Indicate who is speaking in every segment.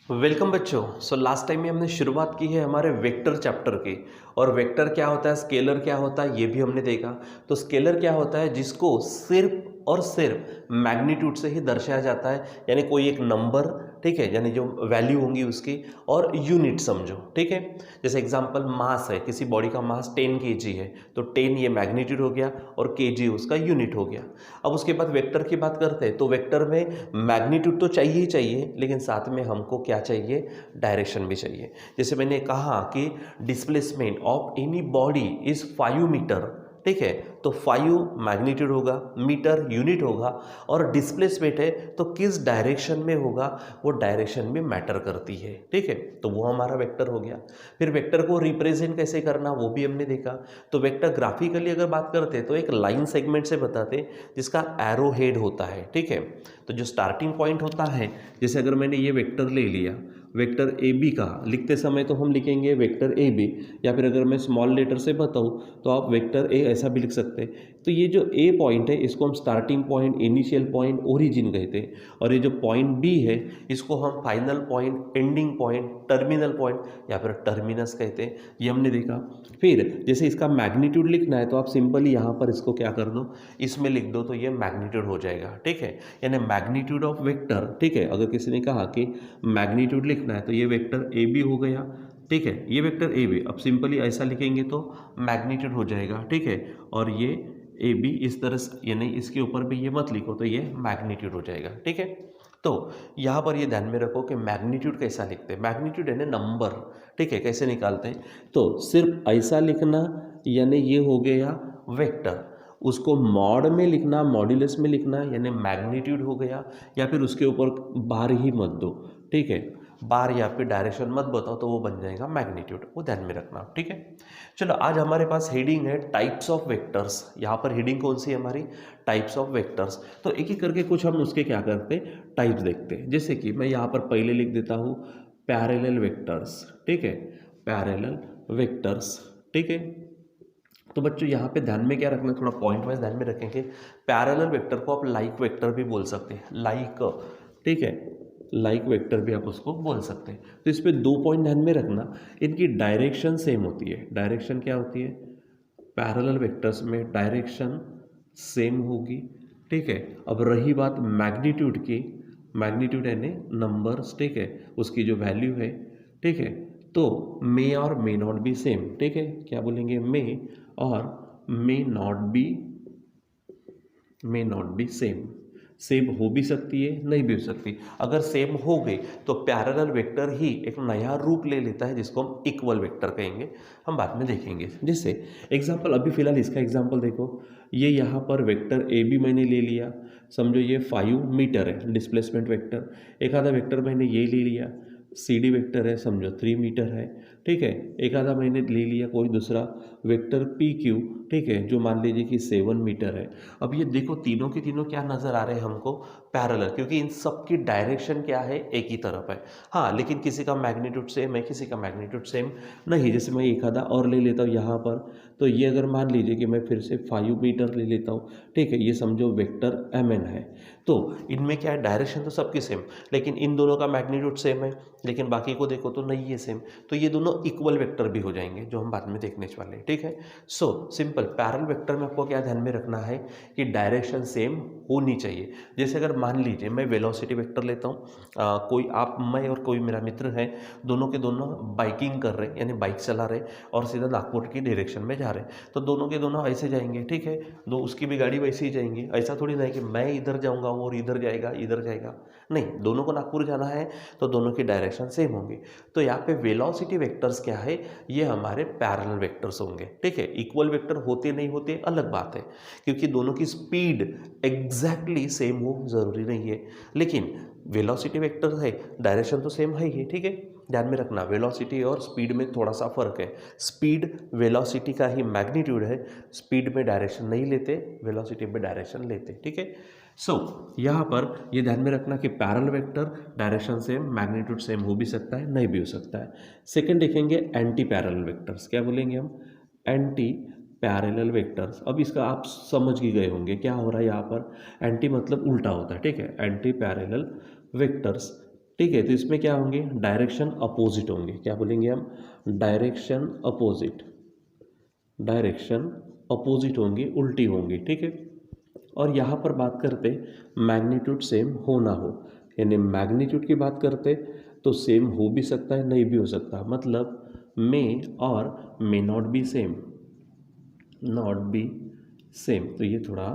Speaker 1: Welcome बच्चों। Last time में हमने शुरुआत की है हमारे वेक्टर चैप्टर की। और वेक्टर क्या होता है, स्केलर क्या होता है, ये भी हमने देखा। तो स्केलर क्या होता है, जिसको सिर्फ और सिर्फ मैग्नीट्यूड से ही दर्शाया जाता है, यानी कोई एक नंबर, ठीक है, यानी जो वैल्यू होंगी उसकी, और यूनिट समझो, ठीक है। जैसे एग्जांपल मास है, किसी बॉडी का मास 10 kg है, तो 10 ये मैग्नीट्यूड हो गया और kg उसका यूनिट हो गया। अब उसके बाद वेक्टर की बात करते हैं, तो वेक्टर में मैग्नीट्यूड तो चाहिए ही चाहिए, लेकिन साथ में हमको क्या चाहिए, डायरेक्शन भी चाहिए। जैसे मैंने कहा कि displacement of any body is 5 metre, ठीक है, तो 5 मैग्नीट्यूड होगा, मीटर यूनिट होगा, और डिस्प्लेसमेंट है तो किस डायरेक्शन में होगा, वो डायरेक्शन भी मैटर करती है, ठीक है। तो वो हमारा वेक्टर हो गया। फिर वेक्टर को रिप्रेजेंट कैसे करना, वो भी हमने देखा। तो वेक्टर ग्राफिकली अगर बात करते हैं तो एक लाइन सेगमेंट से बताते हैं, जिसका एरो हेड होता है, ठीक है। तो जो स्टार्टिंग पॉइंट होता है, जैसे अगर मैंने ये वेक्टर ले लिया, वेक्टर ए बी का, लिखते समय तो हम लिखेंगे वेक्टर ए बी, या फिर अगर मैं स्मॉल लेटर से बताऊँ तो आप वेक्टर ए ऐसा भी लिख सकते हैं। तो ये जो ए पॉइंट है, इसको हम starting point, initial point, origin कहते हैं। और ये जो पॉइंट बी है, इसको हम final point, ending point, terminal point या फिर टर्मिनस कहते हैं। ये हमने देखा। फिर जैसे इसका मैग्नीट्यूड लिखना है तो आप सिंपली यहाँ पर इसको क्या कर दो, इसमें लिख दो, तो ये मैग्नीट्यूड हो जाएगा, ठीक है। यानी मैग्नीट्यूड ऑफ वेक्टर, ठीक है। अगर किसी ने कहा कि मैग्नीट्यूड लिखना है तो ये वेक्टर ए बी हो गया, ठीक है, ये वेक्टर ए बी। अब सिंपली ऐसा लिखेंगे तो मैग्नीट्यूड हो जाएगा, ठीक है। और ये ए बी इस तरह से, यानी इसके ऊपर भी ये मत लिखो, तो ये मैग्नीट्यूड हो जाएगा, ठीक है। तो यहाँ पर ये ध्यान में रखो कि मैग्नीट्यूड कैसा लिखते हैं। मैग्नीट्यूड है ना नंबर, ठीक है, कैसे निकालते हैं, तो सिर्फ ऐसा लिखना, यानी ये हो गया वेक्टर। उसको मॉड में लिखना, मॉड्यूलस में लिखना, यानी मैग्नीट्यूड हो गया, या फिर उसके ऊपर बार ही मत दो, ठीक है, बार या फिर डायरेक्शन मत बताओ, तो वो बन जाएगा मैग्नीट्यूड। वो ध्यान में रखना, ठीक है। चलो, आज हमारे पास हेडिंग है टाइप्स ऑफ वेक्टर्स। यहाँ पर हेडिंग कौन सी है हमारी, टाइप्स ऑफ वेक्टर्स। तो एक एक करके कुछ हम उसके क्या करते हैं, टाइप्स देखते हैं। जैसे कि मैं यहाँ पर पहले लिख देता हूँ पैरेलल वेक्टर्स, ठीक है, पैरेलल वेक्टर्स, ठीक है। तो बच्चों यहाँ पे ध्यान में क्या रखना है, थोड़ा पॉइंट वाइज ध्यान में रखेंगे। पैरेलल वेक्टर को आप लाइक वेक्टर भी बोल सकते हैं, लाइक, ठीक है, लाइक वेक्टर भी आप उसको बोल सकते हैं। तो इस पे 2 पॉइंट ध्यान में रखना, इनकी डायरेक्शन सेम होती है। डायरेक्शन क्या होती है, पैरेलल वेक्टर्स में डायरेक्शन सेम होगी, ठीक है। अब रही बात मैग्नीट्यूड की, मैग्नीट्यूड यानी नंबर्स, ठीक है, उसकी जो वैल्यू है, ठीक है, तो मे और मे नॉट बी सेम, ठीक है। क्या बोलेंगे, मे और may not be same. Same हो भी सकती है, नहीं भी हो सकती। अगर सेम हो गई तो पैरेलल वेक्टर ही एक नया रूप ले लेता है, जिसको हम इक्वल वेक्टर कहेंगे। हम बाद में देखेंगे। जैसे एग्जांपल, अभी फिलहाल इसका एग्जांपल देखो, ये यहाँ पर वेक्टर ए बी मैंने ले लिया, समझो ये 5 मीटर है डिस्प्लेसमेंट वेक्टर। एक आधा वेक्टर मैंने ये ले लिया, सी डी वेक्टर है, समझो 3 मीटर है, ठीक है। एक आधा मैंने ले लिया कोई दूसरा वेक्टर पी क्यू, ठीक है, जो मान लीजिए कि 7 मीटर है। अब ये देखो, तीनों के तीनों क्या नज़र आ रहे हैं हमको, पैरेलल, क्योंकि इन सब की डायरेक्शन क्या है, एक ही तरफ है। हाँ, लेकिन किसी का मैग्नीट्यूड सेम है, किसी का मैग्नीट्यूड सेम नहीं। जैसे मैं एक आधा और ले लेता हूँ यहाँ पर, तो ये अगर मान लीजिए कि मैं फिर से 5 मीटर ले लेता हूँ, ठीक है, ये समझो वेक्टर एम एन है। तो इनमें क्या है, डायरेक्शन तो सबकी सेम, लेकिन इन दोनों का मैग्नीट्यूड सेम है, लेकिन बाकी को देखो तो नहीं है सेम। तो ये दोनों इक्वल वेक्टर भी हो जाएंगे, जो हम बाद में देखने वाले हैं, ठीक है। सो सिंपल, पैरेलल वेक्टर में आपको क्या ध्यान में रखना है कि डायरेक्शन सेम होनी चाहिए। जैसे अगर मान लीजिए मैं वेलोसिटी वेक्टर लेता हूँ, कोई आप, मैं और कोई मेरा मित्र है, दोनों के दोनों बाइकिंग कर रहे हैं, यानी बाइक चला रहे और सीधा नागपुर की डायरेक्शन में जा रहे हैं, तो दोनों के दोनों ऐसे जाएंगे, ठीक है। दो, उसकी भी गाड़ी वैसे ही जाएंगी। ऐसा थोड़ी ना है कि मैं इधर जाऊँगा और इधर जाएगा, इधर जाएगा, नहीं, दोनों को नागपुर जाना है तो दोनों की डायरेक्शन सेम होंगी। तो यहाँ पे वेलोसिटी वेक्टर्स क्या है, ये हमारे पैरेलल वेक्टर्स होंगे, ठीक है। इक्वल वेक्टर होते नहीं होते अलग बात है, क्योंकि दोनों की स्पीड एग्जैक्टली सेम हो जरूरी नहीं है, लेकिन वेलोसिटी वेक्टर है, डायरेक्शन तो सेम है ही, ठीक है। ध्यान में रखना, वेलोसिटी और स्पीड में थोड़ा सा फर्क है। स्पीड वेलोसिटी का ही मैग्नीट्यूड है, स्पीड में डायरेक्शन नहीं लेते, वेलोसिटी में डायरेक्शन लेते, ठीक है। सो यहाँ पर ये ध्यान में रखना कि parallel vector direction same, magnitude same हो भी सकता है, नहीं भी हो सकता है। सेकंड देखेंगे एंटी पैरेलल वेक्टर्स। क्या बोलेंगे हम, एंटी पैरेलल वेक्टर्स। अब इसका आप समझ ही गए होंगे क्या हो रहा है यहाँ पर, एंटी मतलब उल्टा होता है, ठीक है, एंटी पैरेलल वेक्टर्स। ठीक है। तो इसमें क्या होंगे, डायरेक्शन अपोजिट होंगे। क्या बोलेंगे हम, डायरेक्शन अपोजिट, डायरेक्शन अपोजिट होंगी, उल्टी होंगी। ठीक है। और यहाँ पर बात करते मैग्नीट्यूड सेम हो ना हो, यानी मैग्नीट्यूड की बात करते तो सेम हो भी सकता है, नहीं भी हो सकता, मतलब मे और may not be same, not be same. तो ये थोड़ा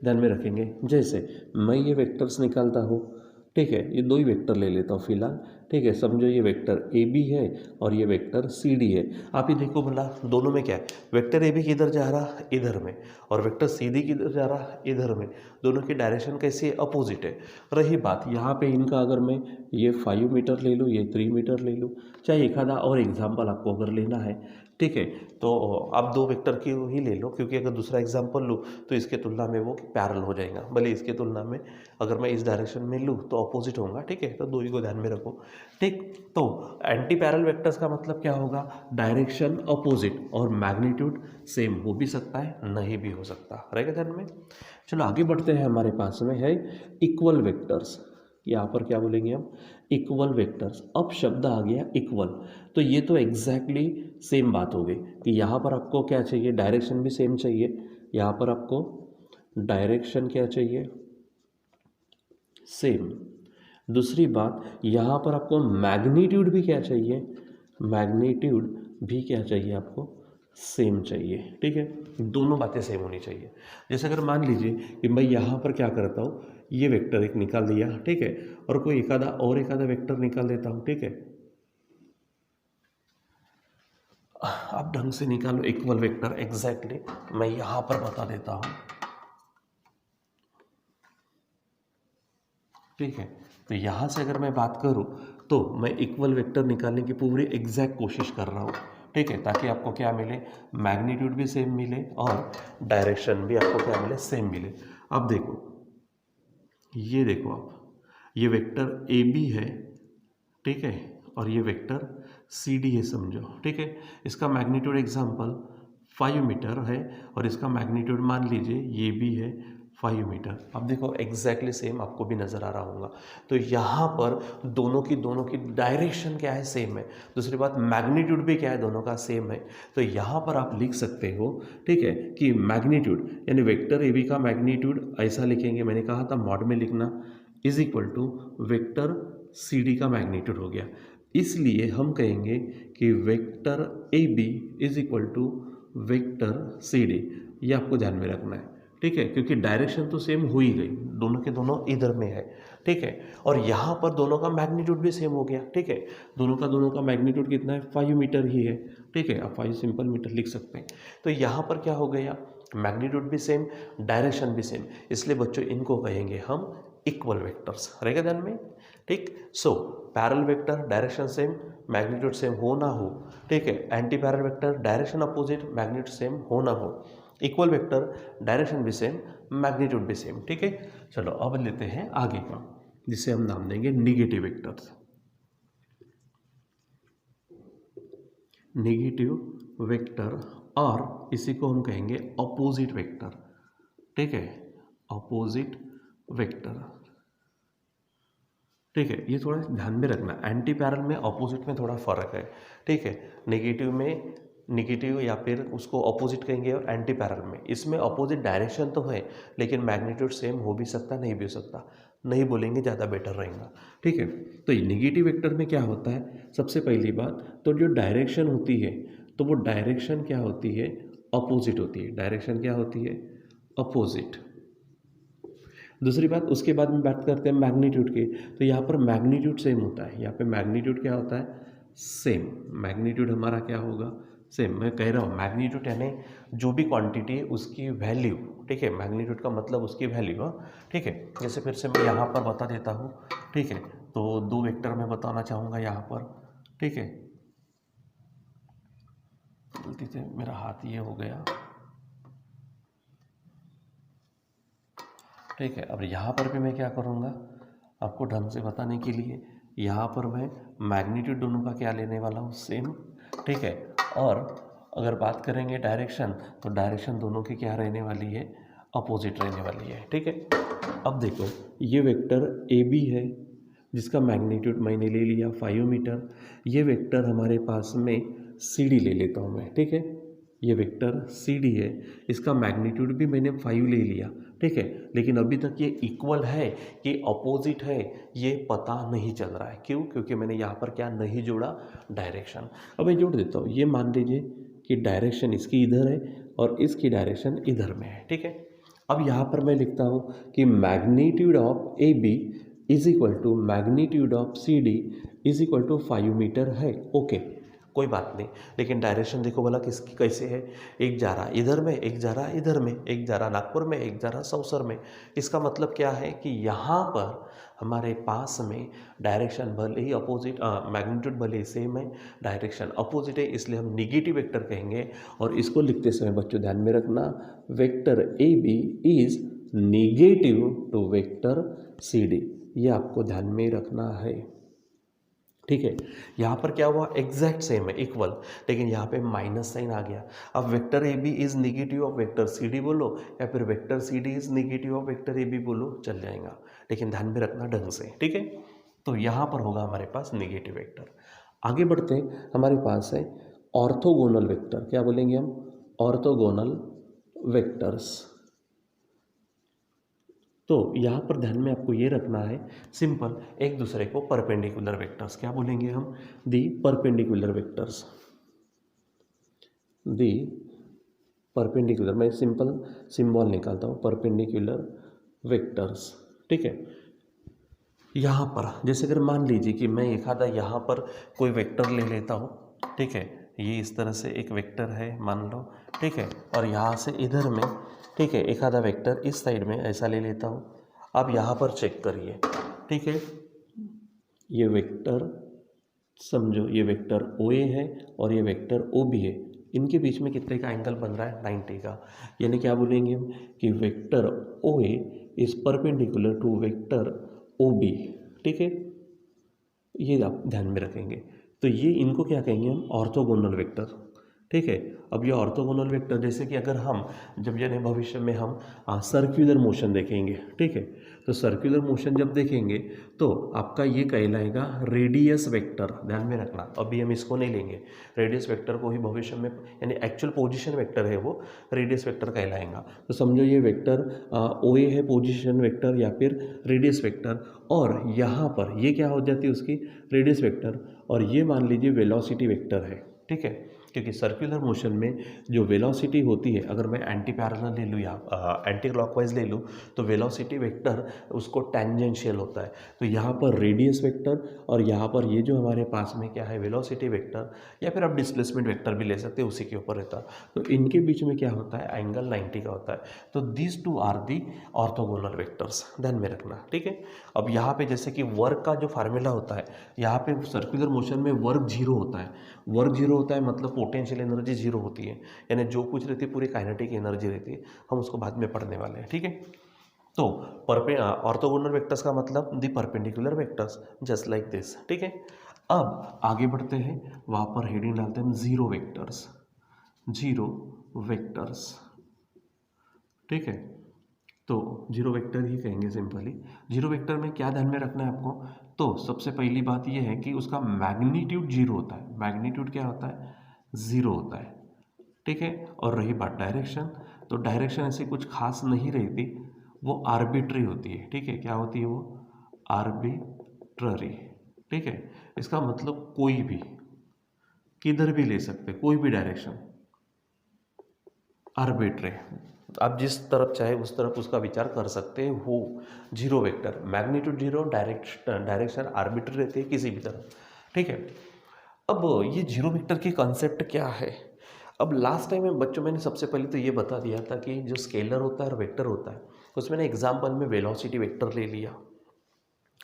Speaker 1: ध्यान में रखेंगे। जैसे मैं ये वेक्टर्स निकालता हूँ, ठीक है, ये दो ही वेक्टर ले लेता हूँ फिलहाल। ठीक है, समझो ये वेक्टर ए बी है और ये वेक्टर सी डी है। आप ही देखो भला दोनों में क्या है, वेक्टर ए बी किधर जा रहा, इधर में, और वेक्टर सी डी किधर जा रहा, इधर में। दोनों की डायरेक्शन कैसी है, अपोजिट है। रही बात यहाँ पे इनका, अगर मैं ये 5 मीटर ले लूँ, ये 3 मीटर ले लूँ, चाहे एक आधा और एग्जाम्पल आपको अगर लेना है, ठीक है, तो आप दो वेक्टर की ही ले लो, क्योंकि अगर दूसरा एग्जाम्पल लूँ तो इसके तुलना में वो पैरेलल हो जाएगा। भले इसके तुलना में अगर मैं इस डायरेक्शन में लूँ तो अपोजिट होगा। ठीक है, तो दो ही को ध्यान में रखो। ठीक, तो एंटी पैरेलल वेक्टर्स का मतलब क्या होगा, डायरेक्शन अपोजिट और मैग्नीट्यूड सेम हो भी सकता है, नहीं भी हो सकता, रहेगा ध्यान में। चलो आगे बढ़ते हैं। हमारे पास में है इक्वल वेक्टर्स। यहाँ पर क्या बोलेंगे हम, इक्वल वेक्टर्स। अब शब्द आ गया इक्वल, तो ये तो एग्जैक्टली सेम बात हो गई कि यहाँ पर आपको क्या चाहिए, डायरेक्शन भी सेम चाहिए। यहाँ पर आपको डायरेक्शन क्या चाहिए, सेम। दूसरी बात, यहाँ पर आपको मैग्नीट्यूड भी क्या चाहिए, मैग्नीट्यूड भी क्या चाहिए आपको, सेम चाहिए। ठीक है, दोनों बातें सेम होनी चाहिए। जैसे अगर मान लीजिए कि मैं यहाँ पर क्या करता हूँ, ये वेक्टर एक निकाल दिया, ठीक है, और कोई एक आधा वेक्टर निकाल देता हूँ। ठीक है, आप ढंग से निकालो इक्वल वेक्टर एग्जैक्टली, मैं यहाँ पर बता देता हूँ। ठीक है, तो यहाँ से अगर मैं बात करूँ तो मैं इक्वल वेक्टर निकालने की पूरी एग्जैक्ट कोशिश कर रहा हूँ। ठीक है, ताकि आपको क्या मिले, मैग्नीट्यूड भी सेम मिले और डायरेक्शन भी आपको क्या मिले, सेम मिले। अब देखो, ये देखो आप, ये वेक्टर ए बी है, ठीक है, और ये वेक्टर सी डी है समझो। ठीक है, इसका मैग्नीट्यूड एग्जाम्पल 5 मीटर है और इसका मैग्नीट्यूड मान लीजिए ये भी है 5 मीटर। अब देखो एग्जैक्टली सेम आपको भी नज़र आ रहा होगा। तो यहाँ पर दोनों की डायरेक्शन क्या है, सेम है। दूसरी बात, मैग्नीट्यूड भी क्या है, दोनों का सेम है। तो यहाँ पर आप लिख सकते हो, ठीक है, कि मैग्नीट्यूड यानी वेक्टर ए बी का मैग्नीट्यूड ऐसा लिखेंगे, मैंने कहा था मॉड में लिखना, is equal to vector C D का मैग्नीट्यूड हो गया। इसलिए हम कहेंगे कि vector A B is equal to vector C D. ये आपको ध्यान में रखना है। ठीक है, क्योंकि डायरेक्शन तो सेम हो ही गई, दोनों के दोनों इधर में है। ठीक है, और यहाँ पर दोनों का मैग्नीट्यूड भी सेम हो गया। ठीक है, दोनों का मैग्नीट्यूड कितना है, 5 मीटर ही है। ठीक है, आप 5 सिंपल मीटर लिख सकते हैं। तो यहाँ पर क्या हो गया, मैग्नीट्यूड भी सेम, डायरेक्शन भी सेम, इसलिए बच्चों इनको कहेंगे हम इक्वल वेक्टर्स, रहेगा ध्यान में। ठीक, so parallel vector direction same, magnitude same हो ना हो। ठीक है, anti parallel vector direction opposite, magnitude same हो ना हो। इक्वल वेक्टर डायरेक्शन भी सेम, मैग्नीट्यूड भी सेम। ठीक है, चलो अब लेते हैं आगे का, जिसे हम नाम देंगे निगेटिव वेक्टर्स। निगेटिव वेक्टर, और इसी को हम कहेंगे अपोजिट वेक्टर। ठीक है, अपोजिट वेक्टर। ठीक है, ये थोड़ा ध्यान में रखना, एंटी पैरेलल में अपोजिट में थोड़ा फर्क है। ठीक है, नेगेटिव में निगेटिव या फिर उसको अपोजिट कहेंगे, और एंटी पैरेलल में इसमें अपोजिट डायरेक्शन तो है, लेकिन मैग्नीट्यूड सेम हो भी सकता, नहीं भी हो सकता। नहीं बोलेंगे ज़्यादा बेटर रहेगा। ठीक है, तो निगेटिव वेक्टर में क्या होता है, सबसे पहली बात तो जो डायरेक्शन होती है, तो वो डायरेक्शन क्या होती है, अपोजिट होती है। डायरेक्शन क्या होती है, अपोजिट। दूसरी बात, उसके बाद में बात करते हैं मैग्नीट्यूड की, तो यहाँ पर मैग्नीट्यूड सेम होता है। यहाँ पे मैग्नीट्यूड क्या होता है, सेम। मैग्नीट्यूड हमारा क्या होगा, सेम। मैं कह रहा हूँ मैग्नीट्यूड यानी जो भी क्वांटिटी है उसकी वैल्यू। ठीक है, मैग्नीट्यूड का मतलब उसकी वैल्यू। हाँ, ठीक है, जैसे फिर से मैं यहाँ पर बता देता हूँ। ठीक है, तो दो वेक्टर मैं बताना चाहूँगा यहाँ पर। ठीक है, गलती से मेरा हाथ ये हो गया। ठीक है, अब यहाँ पर भी मैं क्या करूँगा, आपको ढंग से बताने के लिए यहाँ पर मैं मैग्नीट्यूड दोनों का क्या लेने वाला हूँ, सेम। ठीक है, और अगर बात करेंगे डायरेक्शन, तो डायरेक्शन दोनों की क्या रहने वाली है, अपोजिट रहने वाली है। ठीक है, अब देखो ये वेक्टर ए बी है जिसका मैग्नीट्यूड मैंने ले लिया 5 मीटर। ये वेक्टर हमारे पास में CD ले लेता हूँ मैं, ठीक है। ये वेक्टर CD है, इसका मैग्नीट्यूड भी मैंने 5 ले लिया, ठीक है। लेकिन अभी तक ये इक्वल है कि अपोजिट है ये पता नहीं चल रहा है। क्यों? क्योंकि मैंने यहाँ पर क्या नहीं जोड़ा, डायरेक्शन। अब मैं जोड़ देता हूँ। ये मान लीजिए कि डायरेक्शन इसकी इधर है और इसकी डायरेक्शन इधर में है, ठीक है। अब यहाँ पर मैं लिखता हूँ कि magnitude of AB is equal to magnitude of CD is equal to 5 metre है। ओके, कोई बात नहीं। लेकिन डायरेक्शन देखो भला किसकी कैसे है, एक जा रहा इधर में, एक जा रहा इधर में, एक जा रहा नागपुर में, एक जा रहा सौसर में। इसका मतलब क्या है कि यहाँ पर हमारे पास में डायरेक्शन भले ही अपोजिट, मैग्नीट्यूड भले ही सेम है, डायरेक्शन अपोजिट है, इसलिए हम निगेटिव वेक्टर कहेंगे। और इसको लिखते समय बच्चों ध्यान में रखना, vector AB is negative to vector CD, ये आपको ध्यान में रखना है, ठीक है। यहाँ पर क्या हुआ, एग्जैक्ट सेम है, इक्वल, लेकिन यहाँ पे माइनस साइन आ गया। अब vector AB is negative of vector CD बोलो, या फिर vector CD is negative of vector AB बोलो, चल जाएगा, लेकिन ध्यान में रखना ढंग से, ठीक है। तो यहाँ पर होगा हमारे पास निगेटिव वेक्टर। आगे बढ़ते हैं, हमारे पास है ऑर्थोगोनल वेक्टर। क्या बोलेंगे हम, ऑर्थोगोनल वेक्टर्स। तो यहाँ पर ध्यान में आपको ये रखना है, सिंपल, एक दूसरे को परपेंडिकुलर वेक्टर्स। क्या बोलेंगे हम, the perpendicular vectors, the perpendicular. मैं सिंपल सिंबल निकालता हूँ, परपेंडिकुलर वेक्टर्स, ठीक है। यहाँ पर जैसे अगर मान लीजिए कि मैं एक आधा यहाँ पर कोई वेक्टर ले लेता हूँ, ठीक है। ये इस तरह से एक वेक्टर है मान लो, ठीक है। और यहाँ से इधर में, ठीक है, एक आधा वेक्टर इस साइड में ऐसा ले लेता हूँ। अब यहाँ पर चेक करिए, ठीक है, ये वेक्टर समझो, ये वेक्टर OA है और ये वेक्टर OB है। इनके बीच में कितने का एंगल बन रहा है, 90 का। यानी क्या बोलेंगे हम कि vector OA is perpendicular to vector OB, ठीक है। ये आप ध्यान में रखेंगे। तो ये इनको क्या कहेंगे हम, ऑर्थोगोनल वेक्टर, ठीक है। अब ये ऑर्थोगोनल वेक्टर, जैसे कि अगर हम जब यानी भविष्य में हम सर्क्यूलर मोशन देखेंगे, ठीक है, तो सर्क्यूलर मोशन जब देखेंगे तो आपका ये कहलाएगा रेडियस वेक्टर। ध्यान में रखना, अभी हम इसको नहीं लेंगे, रेडियस वेक्टर को ही भविष्य में, यानी एक्चुअल पोजीशन वेक्टर है वो रेडियस वेक्टर कहलाएगा। तो समझो ये वेक्टर OA है, पोजीशन वेक्टर या फिर रेडियस वेक्टर, और यहाँ पर ये क्या हो जाती है उसकी, रेडियस वेक्टर, और ये मान लीजिए वेलोसिटी वेक्टर है, ठीक है। क्योंकि सर्कुलर मोशन में जो वेलोसिटी होती है, अगर मैं एंटी पैरेलल ले लूँ या एंटी क्लॉकवाइज ले लूँ, तो वेलोसिटी वेक्टर उसको टेंजेंशियल होता है। तो यहाँ पर रेडियस वेक्टर और यहाँ पर ये जो हमारे पास में क्या है, वेलोसिटी वेक्टर, या फिर आप डिस्प्लेसमेंट वेक्टर भी ले सकते हैं, उसी के ऊपर रहता है। तो इनके बीच में क्या होता है, एंगल 90 का होता है। तो this two are the orthogonal vectors, ध्यान में रखना, ठीक है। अब यहाँ पे जैसे कि वर्क का जो फार्मूला होता है, यहाँ पे सर्कुलर मोशन में वर्क जीरो होता है। वर्क जीरो होता है मतलब पोटेंशियल एनर्जी जीरो होती है, यानी जो कुछ रहती है पूरी काइनेटिक एनर्जी रहती है। हम उसको बाद में पढ़ने वाले हैं, ठीक है। तो ऑर्थोगोनल वेक्टर्स का मतलब the perpendicular vectors just like this, ठीक है। अब आगे बढ़ते हैं, वहाँ पर हेडिंग डालते हैं हम जीरो वेक्टर्स, जीरो वेक्टर्स, ठीक है। तो जीरो वेक्टर ही कहेंगे सिंपली। जीरो वेक्टर में क्या ध्यान में रखना है आपको, तो सबसे पहली बात यह है कि उसका मैग्नीट्यूड जीरो होता है। मैग्नीट्यूड क्या होता है, जीरो होता है, ठीक है। और रही बात डायरेक्शन, तो डायरेक्शन ऐसे कुछ खास नहीं रहती, वो आर्बिट्री होती है, ठीक है। क्या होती है वो, आर्बिट्ररी, ठीक है। इसका मतलब कोई भी किधर भी ले सकते, कोई भी डायरेक्शन, आर्बिट्री, आप जिस तरफ चाहे उस तरफ उसका विचार कर सकते हो। Zero vector, magnitude zero, direction arbitrary रहती है किसी भी तरफ, ठीक है। अब ये जीरो वेक्टर की कॉन्सेप्ट क्या है, अब लास्ट टाइम में बच्चों मैंने सबसे पहले तो ये बता दिया था कि जो स्केलर होता है और वेक्टर होता है, उसमें ना एग्जाम्पल में वेलोसिटी वेक्टर ले लिया।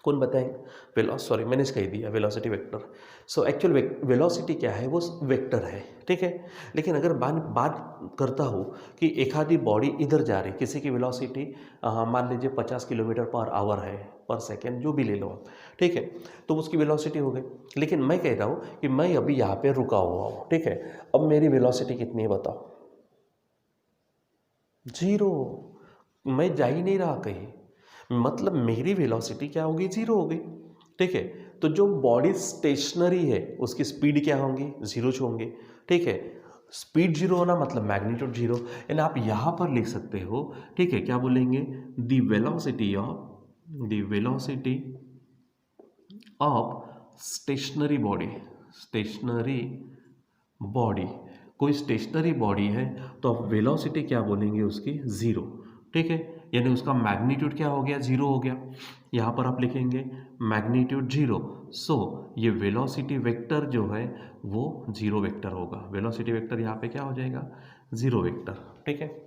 Speaker 1: कौन बताएंगे, सॉरी मैंने कह दिया velocity vector. So actual velocity क्या है, वो वेक्टर है, ठीक है। लेकिन अगर बात करता हूँ कि एक आधी बॉडी इधर जा रही, किसी की वेलोसिटी मान लीजिए 50 किलोमीटर पर आवर है, पर सेकेंड जो भी ले लो आप, ठीक है, तो उसकी वेलोसिटी हो गई। लेकिन मैं कह रहा हूँ कि मैं अभी यहाँ पे रुका हुआ हूँ, ठीक है। अब मेरी वेलोसिटी कितनी है बताओ, जीरो, मैं जा ही नहीं रहा कहीं, मतलब मेरी वेलोसिटी क्या होगी, जीरो हो गई। ठीक है। तो जो बॉडी स्टेशनरी है उसकी स्पीड क्या होंगी, जीरो होंगे, ठीक है। स्पीड जीरो होना मतलब मैग्नीट्यूड जीरो, यानी आप यहाँ पर लिख सकते हो, ठीक है। क्या बोलेंगे, the velocity of stationary body, कोई स्टेशनरी बॉडी है तो आप वेलोसिटी क्या बोलेंगे उसकी, जीरो, ठीक है। यानी उसका मैग्नीट्यूड क्या हो गया, जीरो हो गया। यहाँ पर आप लिखेंगे मैग्नीट्यूड जीरो, सो ये वेलोसिटी वेक्टर जो है वो जीरो वेक्टर होगा। वेलोसिटी वेक्टर यहाँ पे क्या हो जाएगा, जीरो वेक्टर, ठीक है।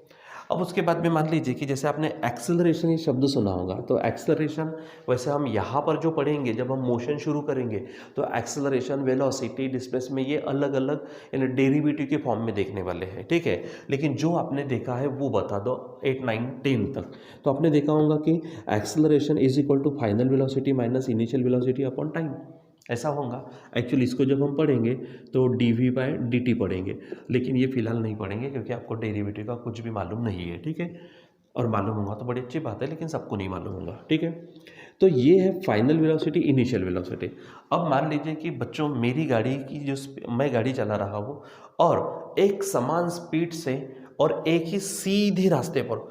Speaker 1: अब उसके बाद में मान लीजिए कि जैसे आपने एक्सेलरेशन ये शब्द सुना होगा, तो एक्सेलरेशन वैसे हम यहाँ पर जो पढ़ेंगे जब हम मोशन शुरू करेंगे तो एक्सेलरेशन, वेलोसिटी, डिस्प्लेसमेंट ये अलग अलग यानी डेरिवेटिव के फॉर्म में देखने वाले हैं, ठीक है। लेकिन जो आपने देखा है वो बता दो 8, 9, 10 तक। तो आपने देखा होगा कि acceleration is equal to final velocity minus initial velocity upon time, ऐसा होगा। एक्चुअली इसको जब हम पढ़ेंगे तो dv/dt पढ़ेंगे, लेकिन ये फिलहाल नहीं पढ़ेंगे क्योंकि आपको डेरिवेटिव का कुछ भी मालूम नहीं है, ठीक है। और मालूम होगा तो बड़ी अच्छी बात है, लेकिन सबको नहीं मालूम होगा, ठीक है। तो ये है फाइनल वेलोसिटी, इनिशियल वेलोसिटी। अब मान लीजिए कि बच्चों मेरी गाड़ी की मैं गाड़ी चला रहा हूँ और एक समान स्पीड से और एक ही सीधे रास्ते पर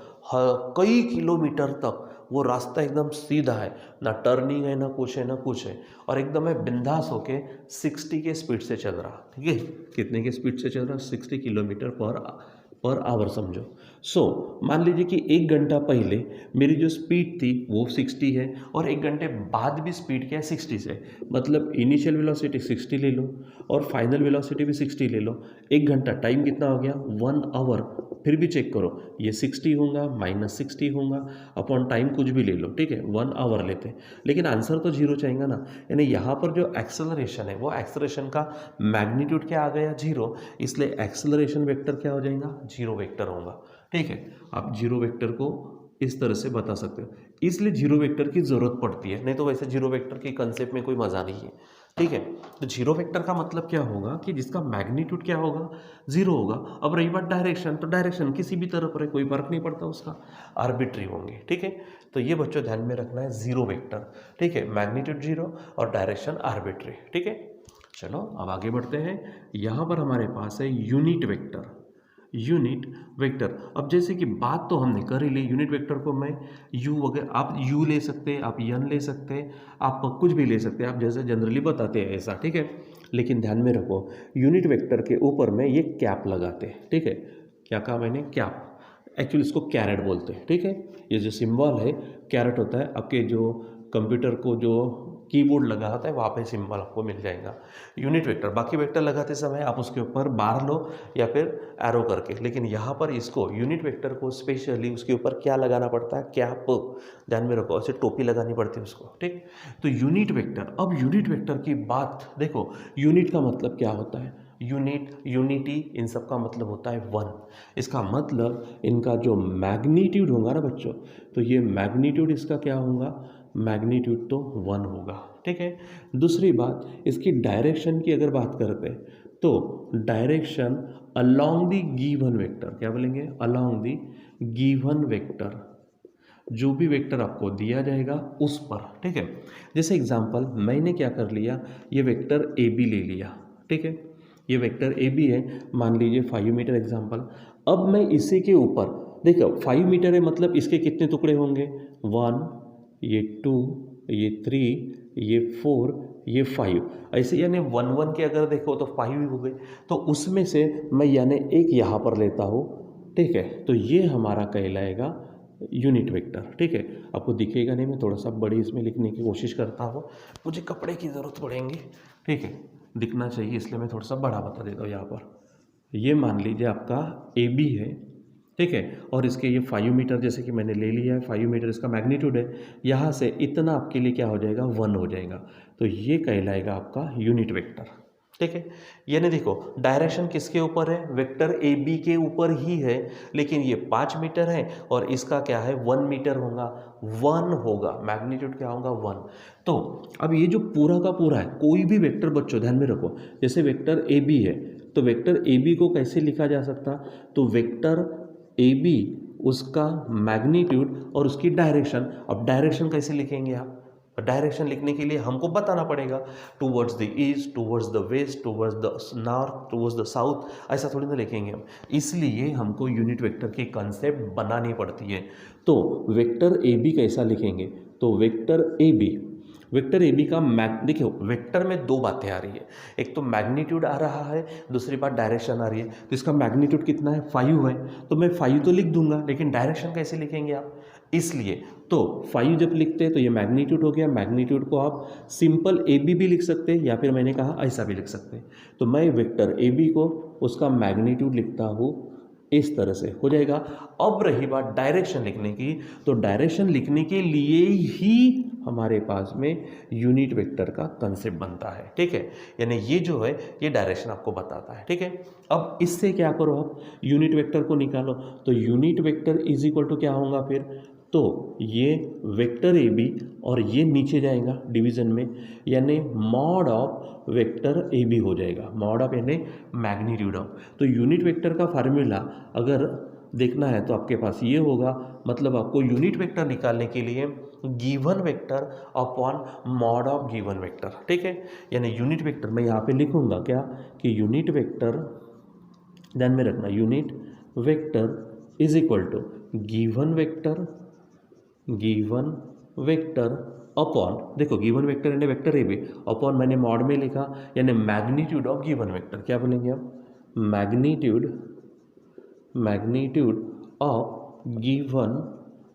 Speaker 1: कई किलोमीटर तक वो रास्ता एकदम सीधा है, ना टर्निंग है ना कुछ है ना कुछ है, और एकदम मैं बिंदास होके 60 के स्पीड से चल रहा, ठीक है। कितने के स्पीड से चल रहा, 60 किलोमीटर पर आवर समझो। सो मान लीजिए कि 1 घंटा पहले मेरी जो स्पीड थी वो 60 है और 1 घंटे बाद भी स्पीड क्या है, 60 से, मतलब इनिशियल वेलोसिटी 60 ले लो और फाइनल वेलोसिटी भी 60 ले लो। 1 घंटा टाइम कितना हो गया, 1 आवर। फिर भी चेक करो, ये 60 होगा माइनस 60 होगा अपॉन टाइम कुछ भी ले लो, ठीक है, 1 आवर लेते हैं, लेकिन आंसर तो जीरो चाहिए ना। यानी यहाँ पर जो एक्सेलरेशन है वो एक्सेलरेशन का मैग्नीट्यूड क्या आ गया, जीरो, इसलिए एक्सेलरेशन वेक्टर क्या हो जाएगा, जीरो वेक्टर होगा, ठीक है। आप जीरो वेक्टर को इस तरह से बता सकते हो, इसलिए जीरो वेक्टर की जरूरत पड़ती है, नहीं तो वैसे जीरो वेक्टर के कंसेप्ट में कोई मजा नहीं है, ठीक है। तो जीरो वेक्टर का मतलब क्या होगा कि जिसका मैग्नीट्यूड क्या होगा, जीरो होगा। अब रही बात डायरेक्शन, तो डायरेक्शन किसी भी तरफ रहे कोई फर्क नहीं पड़ता उसका, आर्बिट्री होंगे, ठीक है। तो ये बच्चों ध्यान में रखना है, जीरो वेक्टर, ठीक है, मैग्नीट्यूड जीरो और डायरेक्शन आर्बिट्री, ठीक है। चलो अब आगे बढ़ते हैं। यहाँ पर हमारे पास है यूनिट वेक्टर। अब जैसे कि बात तो हमने कर ही ली, यूनिट वेक्टर को मैं यू वगैरह, आप यू ले सकते हैं, आप यन ले सकते हैं, आप कुछ भी ले सकते हैं, आप जैसे जनरली बताते हैं ऐसा, ठीक है। लेकिन ध्यान में रखो, यूनिट वेक्टर के ऊपर में ये कैप लगाते हैं, ठीक है। क्या कहा मैंने, कैप, एक्चुअली इसको कैरेट बोलते हैं, ठीक है। ये जो सिंबल है कैरेट होता है, आपके जो कंप्यूटर को जो कीबोर्ड लगा होता है वहाँ पे सिंबल आपको मिल जाएगा यूनिट वेक्टर। बाकी वेक्टर लगाते समय आप उसके ऊपर बार लो या फिर एरो करके, लेकिन यहाँ पर इसको यूनिट वेक्टर को स्पेशली उसके ऊपर क्या लगाना पड़ता है, कैप, ध्यान में रखो, ऐसे टोपी लगानी पड़ती है उसको, ठीक। तो यूनिट वेक्टर, अब यूनिट वेक्टर की बात देखो, यूनिट का मतलब क्या होता है, यूनिट, यूनिटी, इन सब का मतलब होता है 1। इसका मतलब इनका जो मैग्नीट्यूड होगा ना बच्चों, तो ये मैग्नीट्यूड इसका क्या होगा, मैग्नीट्यूड तो 1 होगा, ठीक है। दूसरी बात, इसकी डायरेक्शन की अगर बात करते हैं तो direction along the given vector, क्या बोलेंगे, अलोंग द गिवन वेक्टर, जो भी वेक्टर आपको दिया जाएगा उस पर, ठीक है। जैसे एग्जांपल मैंने क्या कर लिया, ये वेक्टर ए बी ले लिया, ठीक है। ये वेक्टर ए बी है, मान लीजिए 5 मीटर एग्जांपल। अब मैं इसी के ऊपर देखो 5 मीटर है, मतलब इसके कितने टुकड़े होंगे, 1, ये 2, ये 3, ये 4, ये 5, ऐसे यानी 1 1 के अगर देखो तो 5 ही हो गए। तो उसमें से मैं यानी एक यहाँ पर लेता हूँ, ठीक है। तो ये हमारा कहलाएगा यूनिट वेक्टर, ठीक है। आपको दिखेगा नहीं, मैं थोड़ा सा बड़ी इसमें लिखने की कोशिश करता हूँ, मुझे कपड़े की ज़रूरत पड़ेगी, ठीक है, दिखना चाहिए, इसलिए मैं थोड़ा सा बड़ा बता देता हूँ। यहाँ पर ये मान लीजिए आपका ए बी है, ठीक है, और इसके ये 5 मीटर जैसे कि मैंने ले लिया है, 5 मीटर इसका मैग्नीट्यूड है, यहाँ से इतना आपके लिए क्या हो जाएगा, 1 हो जाएगा। तो ये कहलाएगा आपका यूनिट वेक्टर, ठीक है। यानी देखो डायरेक्शन किसके ऊपर है, वेक्टर ए बी के ऊपर ही है, लेकिन ये 5 मीटर है और इसका क्या है 1 मीटर होगा, 1 होगा, मैग्नीट्यूड क्या होगा 1। तो अब ये जो पूरा का पूरा है, कोई भी वेक्टर बच्चों ध्यान में रखो, जैसे वेक्टर ए बी है, तो वेक्टर ए बी को कैसे लिखा जा सकता, तो वेक्टर ए बी उसका मैग्नीट्यूड और उसकी डायरेक्शन। अब डायरेक्शन कैसे लिखेंगे आप, डायरेक्शन लिखने के लिए हमको बताना पड़ेगा towards the east, towards the west, towards the north, towards the south, ऐसा थोड़ी ना लिखेंगे हम। इसलिए हमको यूनिट वेक्टर की कंसेप्ट बनानी पड़ती है। तो वेक्टर ए बी कैसा लिखेंगे, तो वेक्टर ए बी का देखियो वेक्टर में दो बातें आ रही है, एक तो मैग्नीट्यूड आ रहा है, दूसरी बात डायरेक्शन आ रही है। तो इसका मैग्नीट्यूड कितना है, 5 है, तो मैं 5 तो लिख दूंगा, लेकिन डायरेक्शन कैसे लिखेंगे आप, इसलिए तो 5 जब लिखते हैं तो ये मैग्नीट्यूड हो गया। मैग्नीट्यूड को आप सिंपल ए बी भी लिख सकते हैं, या फिर मैंने कहा ऐसा भी लिख सकते हैं। तो मैं वेक्टर ए बी को उसका मैग्नीट्यूड लिखता हूँ, इस तरह से हो जाएगा। अब रही बात डायरेक्शन लिखने की, तो डायरेक्शन लिखने के लिए ही हमारे पास में यूनिट वेक्टर का कंसेप्ट बनता है, ठीक है। यानी ये जो है ये डायरेक्शन आपको बताता है, ठीक है। अब इससे क्या करो, आप यूनिट वेक्टर को निकालो, तो unit vector is equal to क्या होगा फिर, तो ये वेक्टर ए बी और ये नीचे जाएगा डिवीजन में, यानी mod of vector A B हो जाएगा, मॉड ऑफ यानी मैग्नीट्यूड ऑफ। तो यूनिट वेक्टर का फार्मूला अगर देखना है तो आपके पास ये होगा, मतलब आपको यूनिट वेक्टर निकालने के लिए given vector upon mod of given vector, ठीक है। यानी यूनिट वेक्टर मैं यहाँ पे लिखूंगा क्या, कि यूनिट वेक्टर, ध्यान में रखना, unit vector is equal to given vector upon, देखो गिवन वेक्टर यानी वेक्टर ए बी, अपॉन मैंने मॉड में लिखा यानी मैग्नीट्यूड ऑफ गिवन वेक्टर। क्या बोलेंगे आप, मैग्नीट्यूड ऑफ गिवन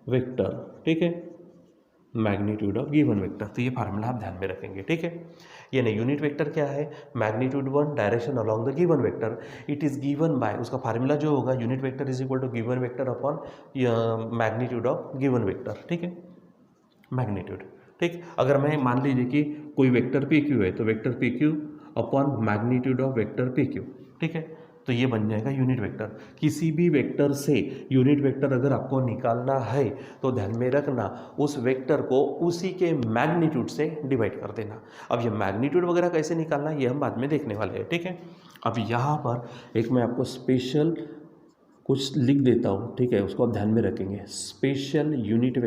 Speaker 1: वेक्टर, ठीक है, मैग्नीट्यूड ऑफ गिवन वेक्टर। तो ये फार्मूला आप ध्यान में रखेंगे, ठीक है। यानी यूनिट वेक्टर क्या है, magnitude 1 direction along the given vector, it is given by, उसका फार्मूला जो होगा unit vector is equal to given vector upon magnitude of given vector, ठीक है, मैग्नीट्यूड, ठीक। अगर मैं मान लीजिए कि कोई वेक्टर पी क्यू है, तो vector P Q upon magnitude of vector P Q, ठीक है, तो ये बन जाएगा यूनिट वेक्टर। किसी भी वेक्टर से यूनिट वेक्टर अगर आपको निकालना है तो ध्यान में रखना उस वेक्टर को उसी के मैग्नीट्यूड से डिवाइड कर देना। अब ये मैग्नीट्यूड वगैरह कैसे निकालना ये हम बाद में देखने वाले हैं, ठीक है। अब यहाँ पर एक मैं आपको स्पेशल कुछ लिख देता हूँ, ठीक है, उसको आप ध्यान में रखेंगे। स्पेशल यूनिट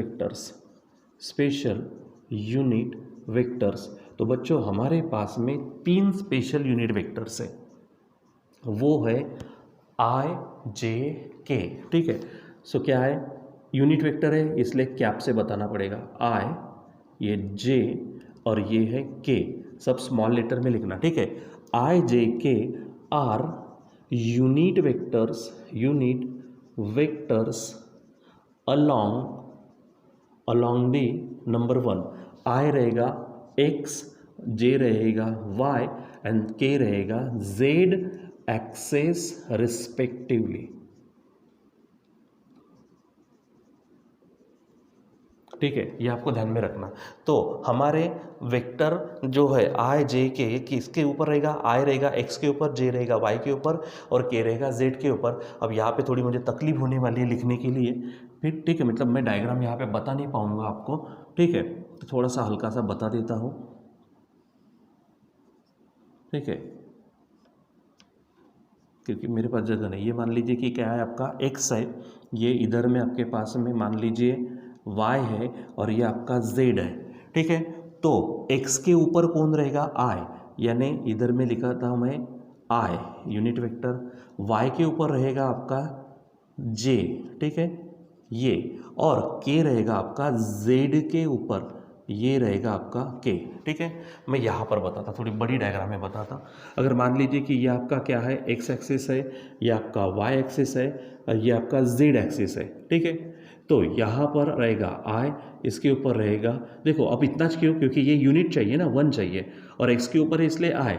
Speaker 1: वेक्टर्स, तो बच्चों हमारे पास में 3 स्पेशल यूनिट वेक्टर्स है, वो है आई जे के, ठीक है। सो क्या है, यूनिट वेक्टर है इसलिए कैप से बताना पड़ेगा, आई, ये जे और ये है के, सब स्मॉल लेटर में लिखना, ठीक है। I J K are unit vectors along the number 1, I रहेगा x, जे रहेगा y एंड k रहेगा z एक्सेस रिस्पेक्टिवली, ठीक है, ये आपको ध्यान में रखना। तो हमारे वेक्टर जो है आई जे के किसके ऊपर रहेगा, आई रहेगा x के ऊपर, जे रहेगा y के ऊपर और k रहेगा z के ऊपर। अब यहाँ पे थोड़ी मुझे तकलीफ होने वाली है लिखने के लिए, फिर ठीक है, मतलब मैं डायग्राम यहाँ पे बता नहीं पाऊंगा आपको, ठीक है, तो थोड़ा सा हल्का सा बता देता हूँ, ठीक है, क्योंकि मेरे पास जगह नहीं। ये मान लीजिए कि क्या है, आपका x है, ये इधर में आपके पास में मान लीजिए y है और ये आपका z है, ठीक है। तो x के ऊपर कौन रहेगा, i, यानी इधर में लिखा था मैं i यूनिट वेक्टर, y के ऊपर रहेगा आपका j, ठीक है, ये, और k रहेगा आपका z के ऊपर, ये रहेगा आपका k, ठीक है। मैं यहाँ पर बताता, थोड़ी बड़ी डायग्राम में बताता। अगर मान लीजिए कि ये आपका क्या है, x एक्सिस है, ये आपका y एक्सिस है और ये आपका z एक्सिस है, ठीक है। तो यहाँ पर रहेगा i, इसके ऊपर रहेगा, देखो अब इतना क्यों, क्योंकि ये यूनिट चाहिए ना, 1 चाहिए, और x के ऊपर है इसलिए i,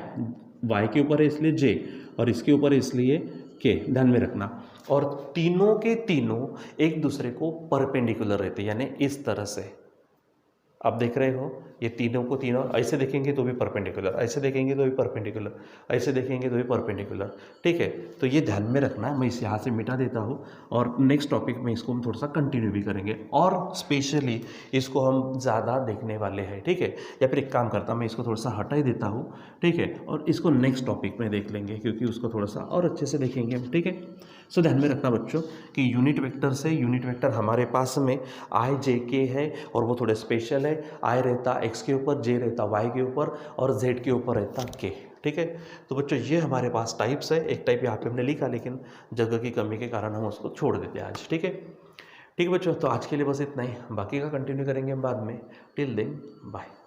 Speaker 1: y के ऊपर है इसलिए j और इसके ऊपर है इसलिए k, ध्यान में रखना। और तीनों के तीनों एक दूसरे को परपेंडिकुलर रहते हैं, यानी इस तरह से आप देख रहे हो, ये तीनों को तीनों ऐसे देखेंगे तो भी परपेंडिकुलर, ऐसे देखेंगे तो भी परपेंडिकुलर, ऐसे देखेंगे तो भी परपेंडिकुलर, ठीक है। तो ये ध्यान में रखना है। मैं इस यहाँ से मिटा देता हूँ और नेक्स्ट टॉपिक में इसको हम थोड़ा सा कंटिन्यू भी करेंगे और स्पेशली इसको हम ज़्यादा देखने वाले हैं, ठीक है। या फिर एक काम करता मैं इसको थोड़ा सा हटा ही देता हूँ, ठीक है, और इसको नेक्स्ट टॉपिक में देख लेंगे क्योंकि उसको थोड़ा सा और अच्छे से देखेंगे हम, ठीक है। सो ध्यान में रखना बच्चों कि यूनिट वेक्टर से यूनिट वेक्टर हमारे पास में आई जे के है और वो थोड़े स्पेशल है, है आई रहता एक्स के ऊपर, जे रहता वाई के ऊपर और जेड के ऊपर रहता के। ठीक है, तो बच्चों ये हमारे पास टाइप्स है। एक टाइप यहाँ पे हमने लिखा लेकिन जगह की कमी के कारण हम उसको छोड़ देते हैं आज। ठीक है, ठीक है बच्चों, तो आज के लिए बस इतना ही, बाकी का कंटिन्यू करेंगे हम बाद में। Till then bye.